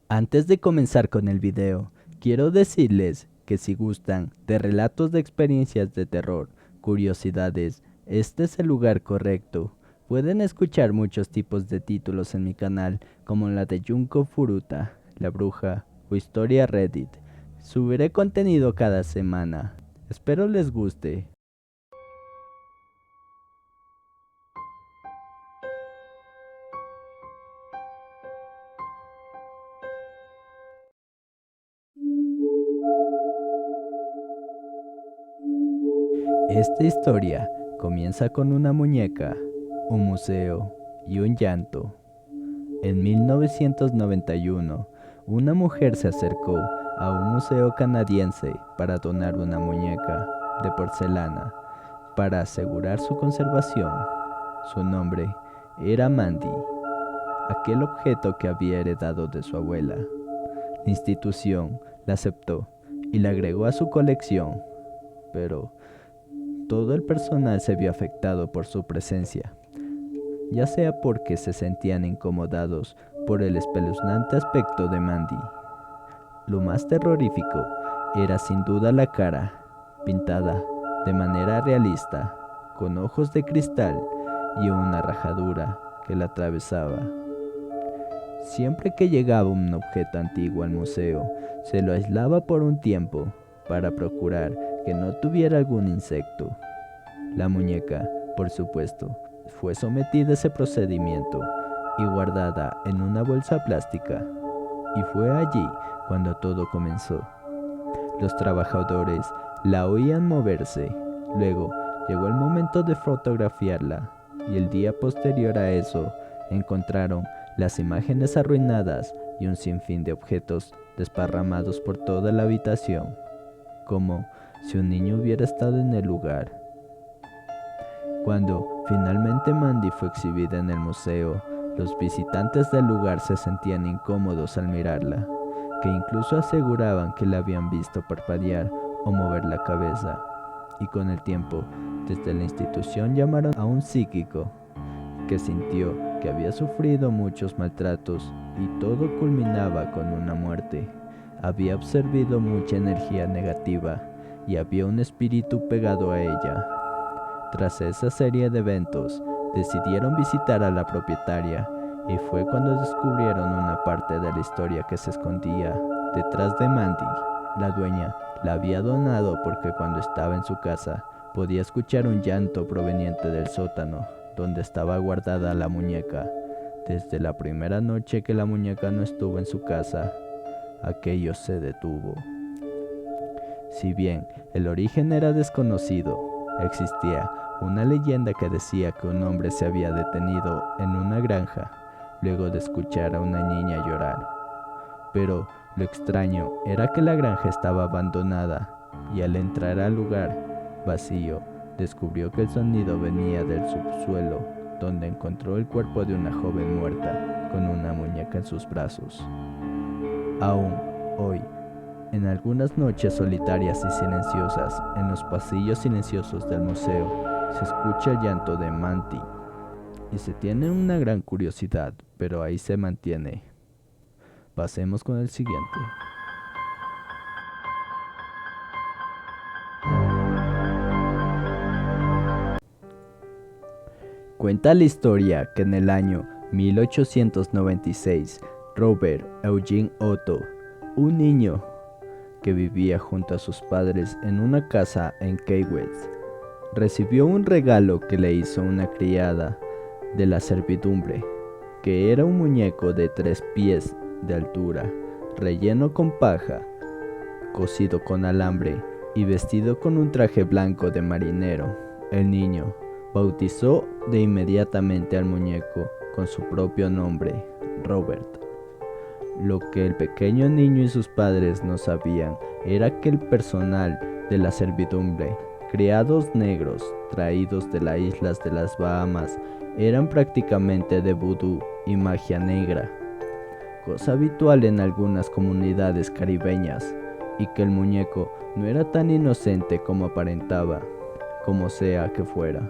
Antes de comenzar con el video, quiero decirles que si gustan de relatos de experiencias de terror, curiosidades, este es el lugar correcto. Pueden escuchar muchos tipos de títulos en mi canal, como la de Junko Furuta, La Bruja o Historia Reddit. Subiré contenido cada semana. Espero les guste. Esta historia comienza con una muñeca, un museo y un llanto. En 1991, una mujer se acercó a un museo canadiense para donar una muñeca de porcelana para asegurar su conservación. Su nombre era Mandy, aquel objeto que había heredado de su abuela. La institución la aceptó y la agregó a su colección, pero todo el personal se vio afectado por su presencia, ya sea porque se sentían incomodados por el espeluznante aspecto de Mandy. Lo más terrorífico era sin duda la cara, pintada de manera realista, con ojos de cristal y una rajadura que la atravesaba. Siempre que llegaba un objeto antiguo al museo, se lo aislaba por un tiempo para procurar que no tuviera algún insecto. La muñeca, por supuesto, fue sometida a ese procedimiento y guardada en una bolsa plástica. Y fue allí cuando todo comenzó. Los trabajadores la oían moverse. Luego llegó el momento de fotografiarla y el día posterior a eso encontraron las imágenes arruinadas y un sinfín de objetos desparramados por toda la habitación, como si un niño hubiera estado en el lugar. Cuando finalmente Mandy fue exhibida en el museo, los visitantes del lugar se sentían incómodos al mirarla, que incluso aseguraban que la habían visto parpadear o mover la cabeza. Y con el tiempo, desde la institución llamaron a un psíquico, que sintió que había sufrido muchos maltratos y todo culminaba con una muerte. Había absorbido mucha energía negativa y había un espíritu pegado a ella. Tras esa serie de eventos, decidieron visitar a la propietaria y fue cuando descubrieron una parte de la historia que se escondía detrás de Mandy. La dueña la había donado porque cuando estaba en su casa podía escuchar un llanto proveniente del sótano donde estaba guardada la muñeca. Desde la primera noche que la muñeca no estuvo en su casa, aquello se detuvo. Si bien el origen era desconocido, existía una leyenda que decía que un hombre se había detenido en una granja luego de escuchar a una niña llorar. Pero lo extraño era que la granja estaba abandonada y al entrar al lugar vacío, descubrió que el sonido venía del subsuelo, donde encontró el cuerpo de una joven muerta con una muñeca en sus brazos. Aún hoy, en algunas noches solitarias y silenciosas, en los pasillos silenciosos del museo, se escucha el llanto de Mandy y se tiene una gran curiosidad, pero ahí se mantiene. Pasemos con el siguiente. Cuenta la historia que en el año 1896, Robert Eugene Otto, un niño que vivía junto a sus padres en una casa en Key West, recibió un regalo que le hizo una criada de la servidumbre, que era un muñeco de 3 pies de altura, relleno con paja, cosido con alambre y vestido con un traje blanco de marinero. El niño bautizó de inmediatamente al muñeco con su propio nombre, Robert. Lo que el pequeño niño y sus padres no sabían era que el personal de la servidumbre, criados negros traídos de las islas de las Bahamas, eran prácticamente de vudú y magia negra, cosa habitual en algunas comunidades caribeñas, y que el muñeco no era tan inocente como aparentaba, como sea que fuera.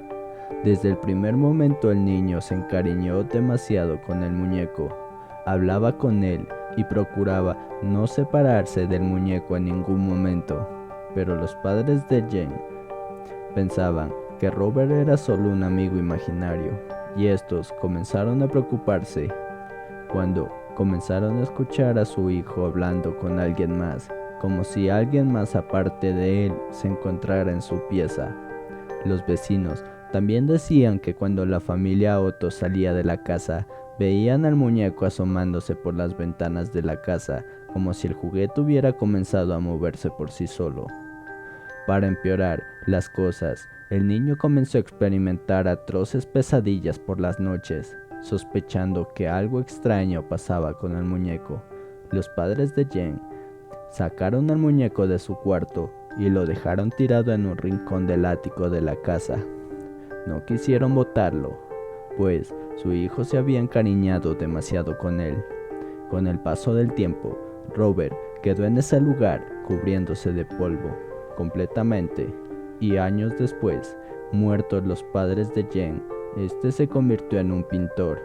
Desde el primer momento el niño se encariñó demasiado con el muñeco. hablaba con él y procuraba no separarse del muñeco en ningún momento. Pero los padres de Jane pensaban que Robert era solo un amigo imaginario, y estos comenzaron a preocuparse cuando comenzaron a escuchar a su hijo hablando con alguien más, como si alguien más aparte de él se encontrara en su pieza. Los vecinos también decían que cuando la familia Otto salía de la casa, veían al muñeco asomándose por las ventanas de la casa, como si el juguete hubiera comenzado a moverse por sí solo. Para empeorar las cosas, el niño comenzó a experimentar atroces pesadillas por las noches, sospechando que algo extraño pasaba con el muñeco. Los padres de Jane sacaron al muñeco de su cuarto y lo dejaron tirado en un rincón del ático de la casa. No quisieron botarlo, pues su hijo se había encariñado demasiado con él. Con el paso del tiempo, Robert quedó en ese lugar cubriéndose de polvo completamente, y años después, muertos los padres de Jane, este se convirtió en un pintor.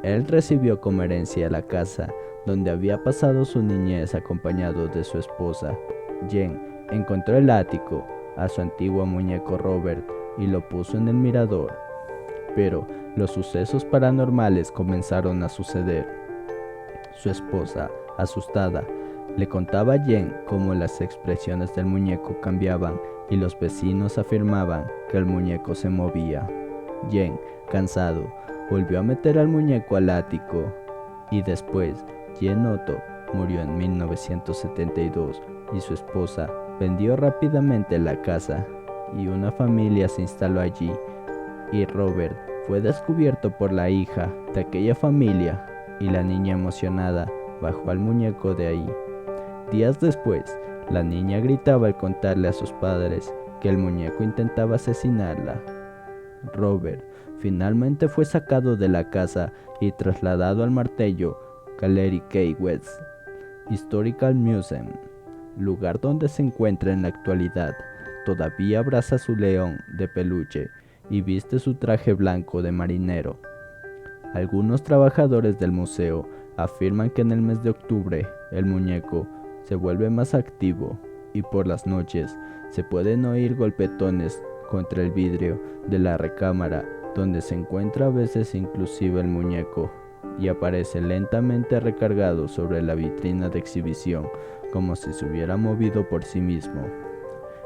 Él recibió como herencia la casa donde había pasado su niñez acompañado de su esposa. Jane encontró el ático a su antiguo muñeco Robert y lo puso en el mirador. Pero los sucesos paranormales comenzaron a suceder. Su esposa, asustada, le contaba a Jane cómo las expresiones del muñeco cambiaban y los vecinos afirmaban que el muñeco se movía. Jane, cansado, volvió a meter al muñeco al ático y después Jane Otto murió en 1972 y su esposa vendió rápidamente la casa y una familia se instaló allí, y Robert fue descubierto por la hija de aquella familia y la niña emocionada bajó al muñeco de ahí. Días después, la niña gritaba al contarle a sus padres que el muñeco intentaba asesinarla. Robert finalmente fue sacado de la casa y trasladado al Martello Gallery Key West Historical Museum, lugar donde se encuentra en la actualidad. Todavía abraza su león de peluche y viste su traje blanco de marinero. Algunos trabajadores del museo afirman que en el mes de octubre el muñeco se vuelve más activo y por las noches se pueden oír golpetones contra el vidrio de la recámara donde se encuentra a veces inclusive el muñeco, y aparece lentamente recargado sobre la vitrina de exhibición como si se hubiera movido por sí mismo.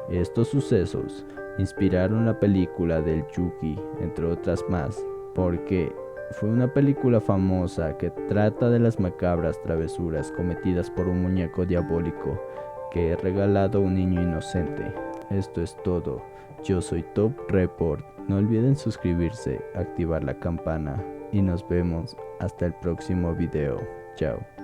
Estos sucesos inspiraron la película del Chucky, entre otras más, porque fue una película famosa que trata de las macabras travesuras cometidas por un muñeco diabólico que es regalado a un niño inocente. Esto es todo. Yo soy Top Report. No olviden suscribirse, activar la campana y nos vemos hasta el próximo video. Chao.